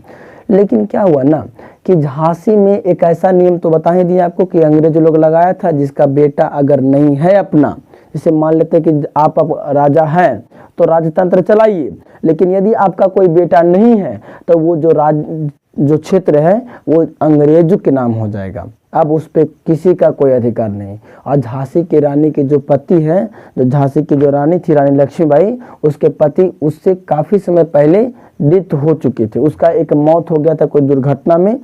A: लेकिन क्या हुआ ना कि झांसी में एक ऐसा नियम तो बता ही दिया आपको कि अंग्रेज लोग लगाया था, जिसका बेटा अगर नहीं है अपना, जैसे मान लेते हैं कि आप अब राजा हैं तो राजतंत्र चलाइए, लेकिन यदि आपका कोई बेटा नहीं है तो वो जो क्षेत्र है वो अंग्रेजों के नाम हो जाएगा। अब उस पर किसी का कोई अधिकार नहीं। और झांसी की रानी के जो पति हैं, जो झांसी की जो रानी थी रानी लक्ष्मीबाई, उसके पति उससे काफ़ी समय पहले डेथ हो चुकी थी, उसका एक मौत हो गया था कोई दुर्घटना में।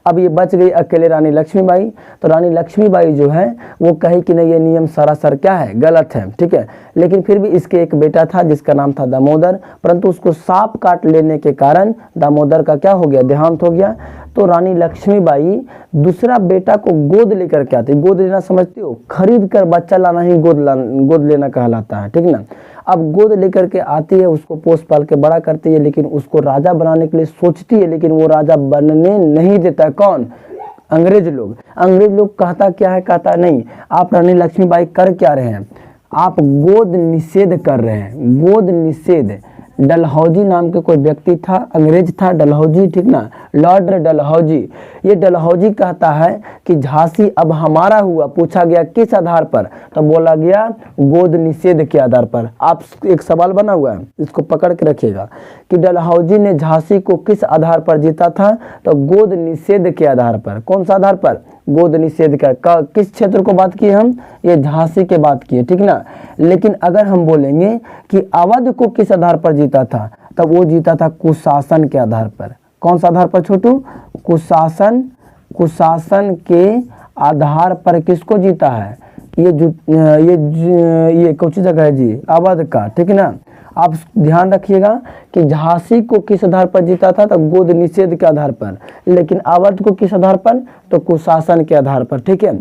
A: अब ये बच गई अकेले रानी लक्ष्मीबाई। तो रानी लक्ष्मीबाई जो है वो कही कि नहीं, ये नियम सरासर क्या है, गलत है, ठीक है। लेकिन फिर भी इसके एक बेटा था जिसका नाम था दामोदर, परंतु उसको सांप काट लेने के कारण दामोदर का क्या हो गया, देहांत हो गया। तो रानी लक्ष्मीबाई दूसरा बेटा को गोद लेकर के आती। गोद लेना समझते हो, खरीद कर बच्चा लाना ही गोद लेना कहलाता है, ठीक ना। अब गोद लेकर के आती है, उसको पोस पाल के बड़ा करती है, लेकिन उसको राजा बनाने के लिए सोचती है, लेकिन वो राजा बनने नहीं देता। कौन? अंग्रेज लोग। अंग्रेज लोग कहता क्या है, कहता नहीं आप रानी लक्ष्मीबाई कर क्या रहे हैं, आप गोद निषेध कर रहे हैं, गोद निषेध। डलहौजी नाम के कोई व्यक्ति था, अंग्रेज था डलहौजी, ठीक ना, लॉर्ड डलहौजी। ये डलहौजी कहता है कि झांसी अब हमारा हुआ। पूछा गया किस आधार पर, तो बोला गया गोद निषेध के आधार पर। आप एक सवाल बना हुआ है, इसको पकड़ के रखिएगा कि डलहौजी ने झांसी को किस आधार पर जीता था, तो गोद निषेध के आधार पर। कौन सा आधार पर? गोद निषेध का। किस क्षेत्र को बात की हम? ये झांसी के बात की है, ठीक ना। लेकिन अगर हम बोलेंगे कि अवध को किस आधार पर जीता था, तब वो जीता था कुशासन के आधार पर। कौन सा आधार पर छोटू? कुशासन। कुशासन के आधार पर किसको जीता है? ये कौन सी जगह है जी? अवध का, ठीक ना। आप ध्यान रखिएगा कि झांसी को किस आधार पर जीता था, तो गोद निषेध के आधार पर। लेकिन अवध को किस आधार पर? तो कुशासन के आधार पर, ठीक है।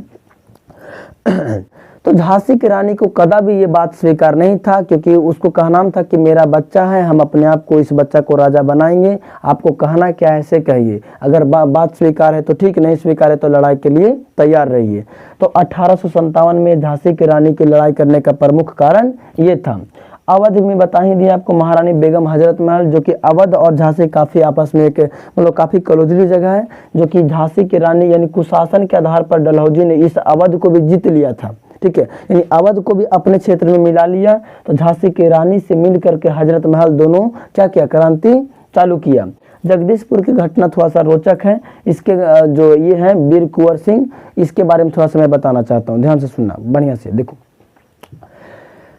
A: तो झांसी की रानी को कदापि ये बात स्वीकार नहीं था, क्योंकि उसको कहना था कि मेरा बच्चा है, हम अपने आप को, इस बच्चा को राजा बनाएंगे। आपको कहना क्या है, ऐसे कहिए। अगर बात स्वीकार है तो ठीक, नहीं स्वीकार है तो लड़ाई के लिए तैयार रहिए। तो 1857 में झांसी की रानी की लड़ाई करने का प्रमुख कारण ये था। अवध में बता ही दिया आपको, महारानी बेगम हजरत महल, जो कि अवध और झांसी काफ़ी आपस में एक मतलब काफ़ी क्लोजली जगह है, जो कि झांसी की रानी यानी कुशासन के आधार पर डलहौजी ने इस अवध को भी जीत लिया था, ठीक है। यानी अवध को भी अपने क्षेत्र में मिला लिया। तो झांसी की रानी से मिल करके हजरत महल दोनों क्या किया, क्रांति चालू किया। जगदीशपुर की घटना थोड़ा सा रोचक है। इसके जो ये हैं वीर कुंवर सिंह, इसके बारे में थोड़ा सा मैं बताना चाहता हूँ, ध्यान से सुनना बढ़िया से। देखो,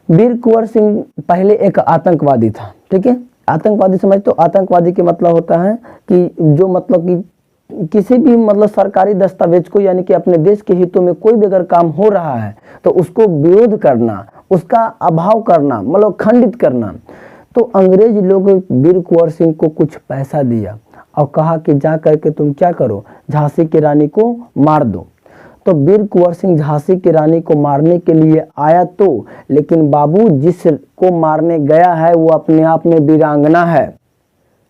A: वीर कुंवर सिंह पहले एक आतंकवादी था, ठीक है। आतंकवादी समझते हो? आतंकवादी के मतलब होता है कि जो मतलब कि किसी भी मतलब सरकारी दस्तावेज को, यानी कि अपने देश के हितों में कोई भी अगर काम हो रहा है तो उसको विरोध करना, उसका अभाव करना, मतलब खंडित करना। तो अंग्रेज लोग वीर कुंवर सिंह को कुछ पैसा दिया और कहा कि जा करके तुम क्या करो, झांसी की रानी को मार दो। तो वीर कुंवर सिंह झांसी की रानी को मारने के लिए आया तो, लेकिन बाबू जिसको मारने गया है वो अपने आप में वीरांगना है।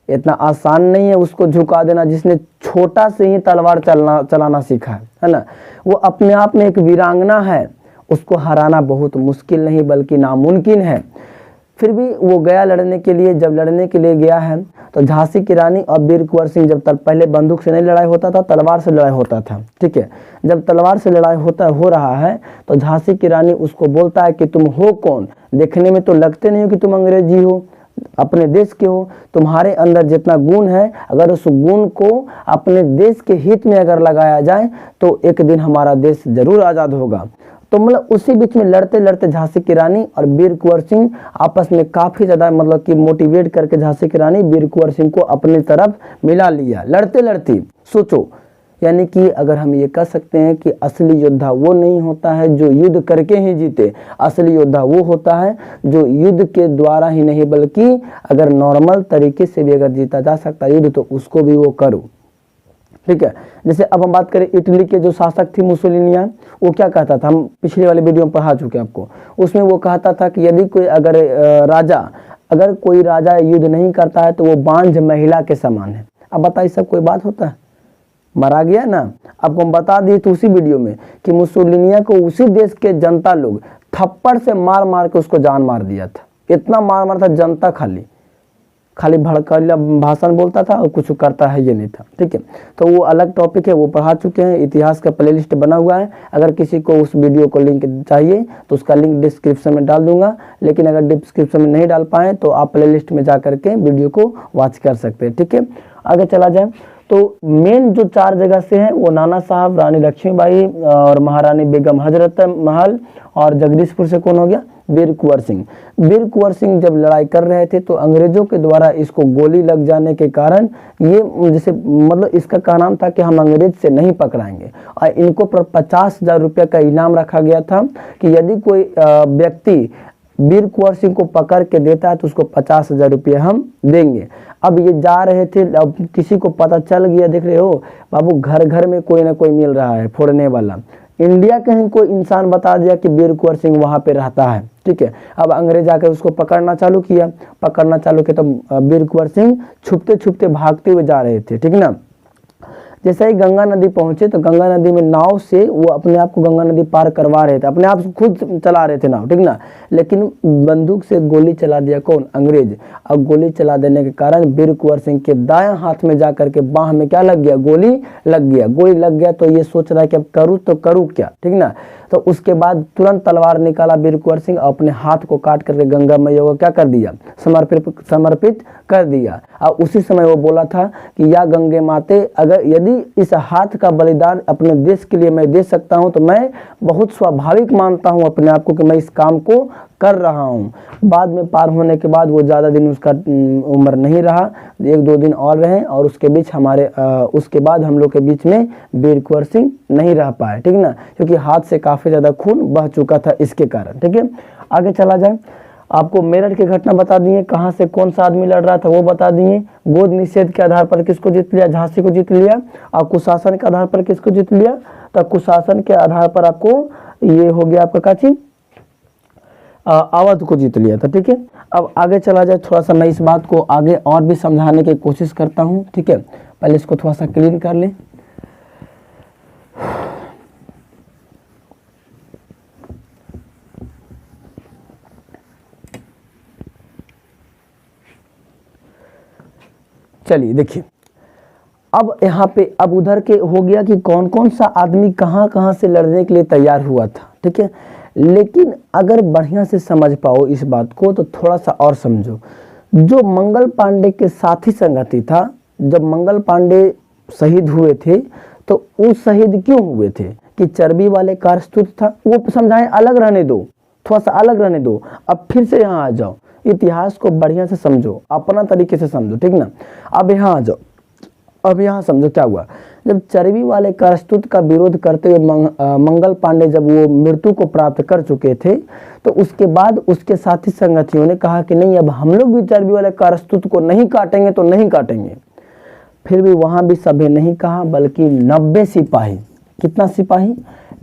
A: इतना आसान नहीं है उसको झुका देना, जिसने छोटा से ही तलवार चलाना सीखा है ना। वो अपने आप में एक वीरांगना है, उसको हराना बहुत मुश्किल नहीं बल्कि नामुमकिन है। फिर भी वो गया लड़ने के लिए। जब लड़ने के लिए गया है तो झांसी की रानी और वीर कुंवर सिंह, जब पहले बंदूक से नहीं लड़ाई होता था, तलवार से लड़ाई होता था, ठीक है। जब तलवार से लड़ाई हो रहा है तो झांसी की रानी उसको बोलता है कि तुम हो कौन? देखने में तो लगते नहीं हो कि तुम अंग्रेजी हो, अपने देश के हो। तुम्हारे अंदर जितना गुण है, अगर उस गुण को अपने देश के हित में अगर लगाया जाए तो एक दिन हमारा देश जरूर आज़ाद होगा। तो मतलब उसी बीच में लड़ते लड़ते झांसी की रानी और वीर कुंवर सिंह आपस में काफ़ी ज़्यादा मतलब कि मोटिवेट करके झांसी की रानी वीर कुंवर सिंह को अपनी तरफ मिला लिया लड़ते लड़ते। सोचो, यानी कि अगर हम ये कह सकते हैं कि असली योद्धा वो नहीं होता है जो युद्ध करके ही जीते, असली योद्धा वो होता है जो युद्ध के द्वारा ही नहीं बल्कि अगर नॉर्मल तरीके से भी अगर जीता जा सकता है युद्ध तो उसको भी वो करो, ठीक है। जैसे अब हम बात करें इटली के जो शासक थी मुसोलिनिया, वो क्या कहता था, हम पिछले वाले वीडियो में पढ़ा चुके हैं आपको। उसमें वो कहता था कि यदि कोई अगर कोई राजा युद्ध नहीं करता है तो वो बांझ महिला के समान है। अब बताइए, सब कोई बात होता है? मरा गया ना। आपको हम बता दिए तो उसी वीडियो में कि मुसोलिनिया को उसी देश के जनता लोग थप्पड़ से मार मार के उसको जान मार दिया था। इतना मार मार था जनता खाली, खाली भड़काला भाषण बोलता था और कुछ करता है ये नहीं था, ठीक है। तो वो अलग टॉपिक है, वो पढ़ा चुके हैं, इतिहास का प्लेलिस्ट बना हुआ है। अगर किसी को उस वीडियो को लिंक चाहिए तो उसका लिंक डिस्क्रिप्शन में डाल दूंगा, लेकिन अगर डिस्क्रिप्शन में नहीं डाल पाए तो आप प्लेलिस्ट में जा करके वीडियो को वॉच कर सकते हैं, ठीक है। आगे चला जाए तो मेन जो 4 जगह से हैं वो नाना साहब, रानी लक्ष्मीबाई और महारानी बेगम हजरत महल, और जगदीशपुर से कौन हो गया, वीर कुंवर सिंह। वीर कुंवर सिंह जब लड़ाई कर रहे थे तो अंग्रेजों के द्वारा इसको गोली लग जाने के कारण ये जैसे मतलब इसका क्या नाम था कि हम अंग्रेज से नहीं पकड़ाएंगे, और इनको पर 50,000 रुपये का इनाम रखा गया था कि यदि कोई व्यक्ति वीर कुंवर सिंह को पकड़ के देता है तो उसको 50,000 रुपये हम देंगे। अब ये जा रहे थे, अब किसी को पता चल गया, देख रहे हो बाबू घर घर में कोई ना कोई मिल रहा है फोड़ने वाला। इंडिया के ही कोई इंसान बता दिया कि वीर कुंवर सिंह वहां पे रहता है, ठीक है। अब अंग्रेज आकर उसको पकड़ना चालू किया तो वीर कुंवर सिंह छुपते छुपते भागते हुए जा रहे थे, ठीक ना। जैसे ही गंगा नदी पहुंचे तो गंगा नदी में नाव से वो अपने आप को गंगा नदी पार करवा रहे थे, अपने आप से खुद चला रहे थे नाव, ठीक ना। लेकिन बंदूक से गोली चला दिया कौन, अंग्रेज। अब गोली चला देने के कारण वीर कुंवर सिंह के दाएं हाथ में जाकर के बाह में क्या लग गया, गोली लग गया। तो ये सोच रहा है कि अब करूँ तो करूँ क्या, ठीक ना। तो उसके बाद तुरंत तलवार निकाला वीर कुंवर सिंह, अपने हाथ को काट करके गंगा मैया को क्या कर दिया, समर्पित कर दिया। और उसी समय वो बोला था कि या गंगे माते, अगर यदि इस हाथ का बलिदान अपने देश के लिए मैं दे सकता हूं तो मैं बहुत स्वाभाविक मानता हूं अपने आप को कि मैं इस काम को कर रहा हूं। बाद में पार होने के बाद वो ज़्यादा दिन उसका उम्र नहीं रहा, 1-2 दिन और रहे, और उसके बीच उसके बाद हम लोग के बीच में वीर कुंवर सिंह नहीं रह पाए, ठीक ना, क्योंकि हाथ से काफ़ी ज़्यादा खून बह चुका था इसके कारण, ठीक है। आगे चला जाए, आपको मेरठ की घटना बता दिए, कहाँ से कौन सा आदमी लड़ रहा था वो बता दिए। गोद निषेध के आधार पर किसको जीत लिया, झांसी को जीत लिया। और कुशासन के आधार पर किसको जीत लिया, तो कुशासन के आधार पर आपको ये हो गया आपका काची अवध को जीत लिया था, ठीक है। अब आगे चला जाए, थोड़ा सा मैं इस बात को आगे और भी समझाने की कोशिश करता हूँ, ठीक है। पहले इसको थोड़ा सा क्लीन कर लें। चलिए देखिए, अब यहाँ पे अब उधर के हो गया कि कौन कौन सा आदमी कहाँ कहाँ से लड़ने के लिए तैयार हुआ था, ठीक है। लेकिन अगर बढ़िया से समझ पाओ इस बात को तो थोड़ा सा और समझो। जो मंगल पांडे के साथी संगति था, जब मंगल पांडे शहीद हुए थे तो वो शहीद क्यों हुए थे कि चर्बी वाले कारतूस था, वो समझाएं, अलग रहने दो, थोड़ा सा अलग रहने दो। अब फिर से यहाँ आ जाओ, इतिहास को बढ़िया से समझो, अपना तरीके से समझो, ठीक ना। अब यहाँ आ जाओ, अब यहाँ समझो क्या हुआ। जब चर्बी वाले कारतूस का विरोध करते हुए मंगल पांडे जब वो मृत्यु को प्राप्त कर चुके थे तो उसके बाद उसके साथी संगठियों ने कहा कि नहीं, अब हम लोग भी चर्बी वाले कारतूस को नहीं काटेंगे तो नहीं काटेंगे। फिर भी वहां भी सभी नहीं कहा, बल्कि 90 सिपाही, कितना सिपाही,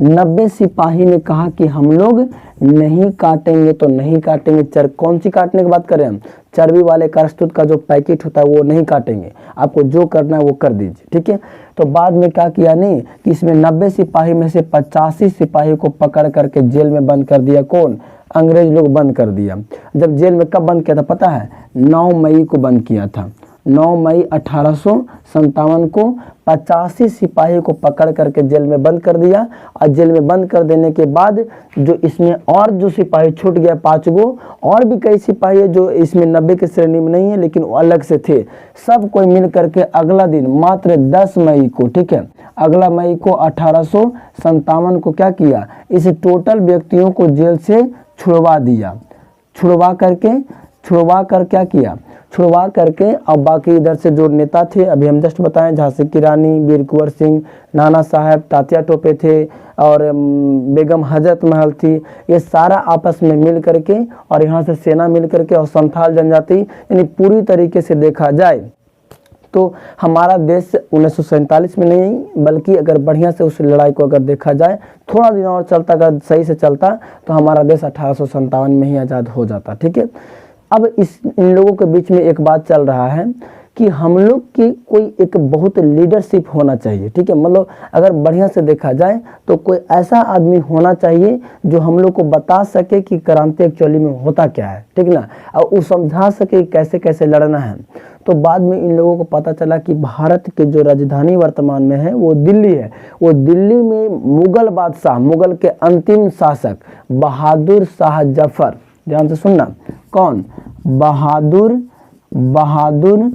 A: 90 सिपाही ने कहा कि हम लोग नहीं काटेंगे तो नहीं काटेंगे। कौन सी काटने की बात करें हम, चर्बी वाले कारतूस का जो पैकेट होता है वो नहीं काटेंगे, आपको जो करना है वो कर दीजिए, ठीक है। तो बाद में क्या किया नहीं कि इसमें 90 सिपाही में से 85 सिपाही को पकड़ करके जेल में बंद कर दिया। कौन, अंग्रेज लोग बंद कर दिया। जब जेल में कब बंद किया था पता है, 9 मई को बंद किया था। 9 मई 1857 को 85 सिपाही को पकड़ करके जेल में बंद कर दिया। और जेल में बंद कर देने के बाद जो इसमें और जो सिपाही छूट गया 5 गो, और भी कई सिपाही है जो इसमें 90 की श्रेणी में नहीं है लेकिन वो अलग से थे, सब कोई मिल करके अगला दिन मात्र 10 मई को, ठीक है, अगला मई को 1857 को क्या किया, इस टोटल व्यक्तियों को जेल से छुड़वा दिया। छुड़वा कर क्या किया, छुड़वा करके अब बाकी इधर से जो नेता थे अभी हम जस्ट बताएं, झांसी की रानी, वीर कुंवर सिंह, नाना साहब, तात्या टोपे थे और बेगम हजरत महल थी, ये सारा आपस में मिल करके और यहाँ से सेना मिल करके और संथाल जनजाति, यानी पूरी तरीके से देखा जाए तो हमारा देश 1947 में नहीं बल्कि अगर बढ़िया से उस लड़ाई को अगर देखा जाए थोड़ा दिन और चलता, अगर सही से चलता तो हमारा देश 1857 में ही आज़ाद हो जाता, ठीक है। अब इन लोगों के बीच में एक बात चल रहा है कि हम लोग की कोई एक बहुत लीडरशिप होना चाहिए, ठीक है। मतलब अगर बढ़िया से देखा जाए तो कोई ऐसा आदमी होना चाहिए जो हम लोग को बता सके कि क्रांति एक्चुअली में होता क्या है, ठीक ना, और वो समझा सके कैसे कैसे लड़ना है। तो बाद में इन लोगों को पता चला कि भारत के जो राजधानी वर्तमान में है वो दिल्ली है। वो दिल्ली में मुगल बादशाह, मुगल के अंतिम शासक बहादुर शाह जफर, ध्यान से सुनना, कौन, बहादुर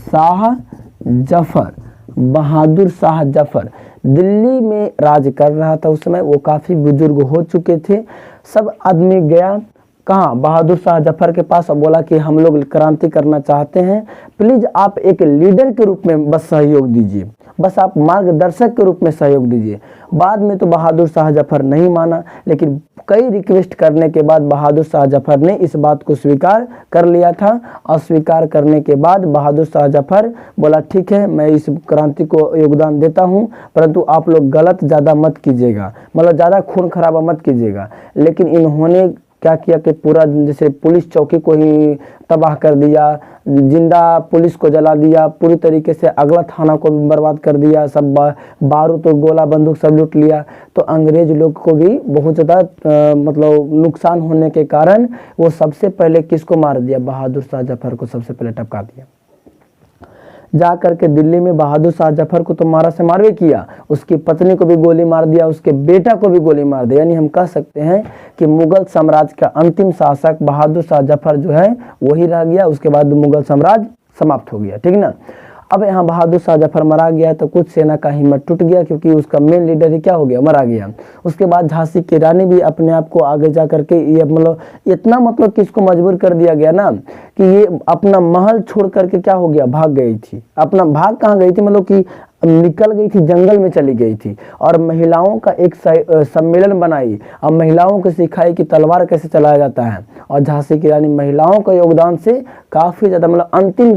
A: शाह जफर, बहादुर शाह जफर दिल्ली में राज कर रहा था। उस समय वो काफ़ी बुजुर्ग हो चुके थे। सब आदमी गया कहाँ, बहादुर शाह जफर के पास, और बोला कि हम लोग क्रांति करना चाहते हैं, प्लीज़ आप एक लीडर के रूप में बस सहयोग दीजिए, बस आप मार्गदर्शक के रूप में सहयोग दीजिए। बाद में तो बहादुर शाह जफर नहीं माना, लेकिन कई रिक्वेस्ट करने के बाद बहादुर शाह जफर ने इस बात को स्वीकार कर लिया था। और स्वीकार करने के बाद बहादुर शाह जफर बोला ठीक है, मैं इस क्रांति को योगदान देता हूँ, परंतु आप लोग गलत ज़्यादा मत कीजिएगा, मतलब ज़्यादा खून खराबा मत कीजिएगा। लेकिन इन्होंने क्या किया कि पूरा जैसे पुलिस चौकी को ही तबाह कर दिया, जिंदा पुलिस को जला दिया, पूरी तरीके से अगला थाना को बर्बाद कर दिया, सब बारूद और गोला बंदूक सब लूट लिया। तो अंग्रेज लोग को भी बहुत ज़्यादा मतलब नुकसान होने के कारण वो सबसे पहले किसको मार दिया, बहादुर शाह जफर को सबसे पहले टपका दिया। जा करके दिल्ली में बहादुर शाह जफर को तो मारा से मारवे किया, उसकी पत्नी को भी गोली मार दिया, उसके बेटा को भी गोली मार दिया। यानी हम कह सकते हैं कि मुगल साम्राज्य का अंतिम शासक बहादुर शाह जफर जो है वही रह गया। उसके बाद मुगल साम्राज्य समाप्त हो गया, ठीक ना। अब यहाँ बहादुर शाह जफर मरा गया तो कुछ सेना का हिम्मत टूट गया, क्योंकि उसका मेन लीडर ही क्या हो गया, मरा गया। उसके बाद झांसी की रानी भी अपने आप को आगे जा करके ये मतलब इतना मतलब कि इसको मजबूर कर दिया गया ना कि ये अपना महल छोड़ करके क्या हो गया, भाग गई थी। अपना भाग कहाँ गई थी, मतलब कि निकल गई थी, जंगल में चली गई थी, और महिलाओं का एक सम्मेलन बनाई और महिलाओं को सिखाई कि तलवार कैसे चलाया जाता है। और झांसी की रानी महिलाओं का योगदान से काफ़ी ज़्यादा मतलब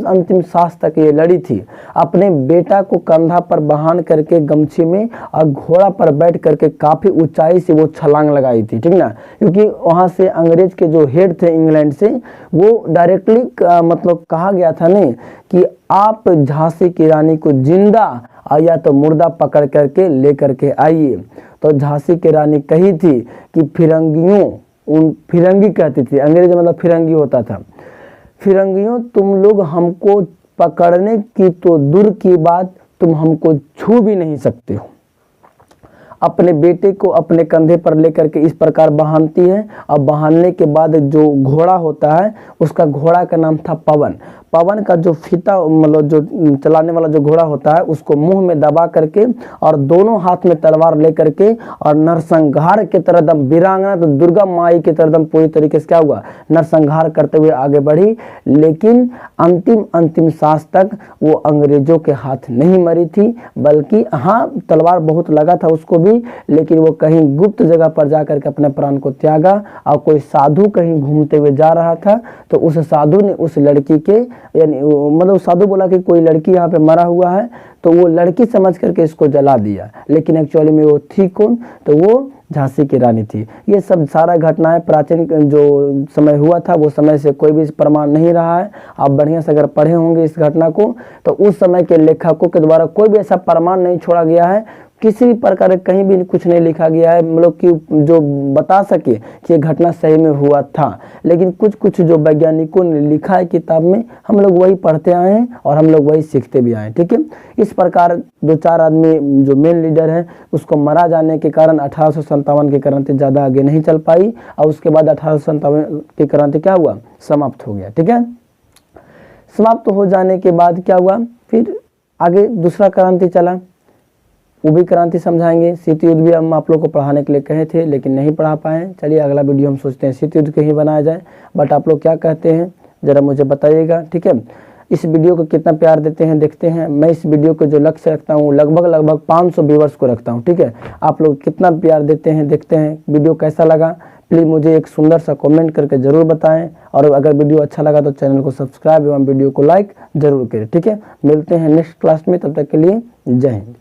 A: अंतिम सांस तक ये लड़ी थी। अपने बेटा को कंधा पर बहान करके गमछी में और घोड़ा पर बैठ करके काफ़ी ऊंचाई से वो छलांग लगाई थी, ठीक ना। क्योंकि वहाँ से अंग्रेज के जो हेड थे इंग्लैंड से, वो डायरेक्टली मतलब कहा गया था नहीं कि आप झांसी की रानी को जिंदा या तो मुर्दा पकड़ करके ले करके आइए। तो झांसी की रानी कही थी कि फिरंगी कहती थी, अंग्रेज मतलब फिरंगी होता था, फिरंगियों तुम लोग हमको पकड़ने की तो दूर की बात, तुम हमको छू भी नहीं सकते हो। अपने बेटे को अपने कंधे पर लेकर के इस प्रकार बहानती है, और बहानने के बाद जो घोड़ा होता है उसका, घोड़ा का नाम था पवन। पवन का जो फीता मतलब जो चलाने वाला जो घोड़ा होता है उसको मुंह में दबा करके और दोनों हाथ में तलवार लेकर के और नरसंहार के तरह दम वीरांगना तो दुर्गा माई के तरह दम पूरी तरीके से क्या हुआ, नरसंहार करते हुए आगे बढ़ी। लेकिन अंतिम सांस तक वो अंग्रेजों के हाथ नहीं मरी थी, बल्कि हाँ तलवार बहुत लगा था उसको भी, लेकिन वो कहीं गुप्त जगह पर जाकर के अपने प्राण को त्यागा। और कोई साधु कहीं घूमते हुए जा रहा था, तो उस साधु ने उस लड़की के यानी मतलब साधु बोला कि कोई लड़की यहाँ पे मरा हुआ है, तो वो लड़की समझ करके इसको जला दिया। लेकिन एक्चुअली में वो थी कौन, तो वो झांसी की रानी थी। ये सब सारा घटनाएं प्राचीन जो समय हुआ था वो समय से कोई भी प्रमाण नहीं रहा है। आप बढ़िया से अगर पढ़े होंगे इस घटना को, तो उस समय के लेखकों के द्वारा कोई भी ऐसा प्रमाण नहीं छोड़ा गया है, किसी भी प्रकार कहीं भी कुछ नहीं लिखा गया है मतलब कि जो बता सके कि ये घटना सही में हुआ था। लेकिन कुछ जो वैज्ञानिकों ने लिखा है किताब में, हम लोग वही पढ़ते आए हैं और हम लोग वही सीखते भी आए, ठीक है। इस प्रकार 2-4 आदमी जो मेन लीडर है उसको मरा जाने के कारण 1857 की क्रांति ज़्यादा आगे नहीं चल पाई, और उसके बाद 1857 की क्रांति क्या हुआ, समाप्त हो गया, ठीक है। समाप्त हो जाने के बाद क्या हुआ, फिर आगे दूसरा क्रांति चला, वो भी क्रांति समझाएंगे। शीत युद्ध भी हम आप लोग को पढ़ाने के लिए कहे थे लेकिन नहीं पढ़ा पाए। चलिए अगला वीडियो हम सोचते हैं शीत युद्ध के ही बनाया जाए, बट आप लोग क्या कहते हैं ज़रा मुझे बताइएगा, ठीक है। इस वीडियो को कितना प्यार देते हैं देखते हैं। मैं इस वीडियो को जो लक्ष्य रखता हूँ लगभग 500 व्यूवर्स को रखता हूँ, ठीक है। आप लोग कितना प्यार देते हैं देखते हैं। वीडियो कैसा लगा प्लीज़ मुझे एक सुंदर सा कमेंट करके ज़रूर बताएं, और अगर वीडियो अच्छा लगा तो चैनल को सब्सक्राइब एवं वीडियो को लाइक ज़रूर करें, ठीक है। मिलते हैं नेक्स्ट क्लास में, तब तक के लिए जय हिंद।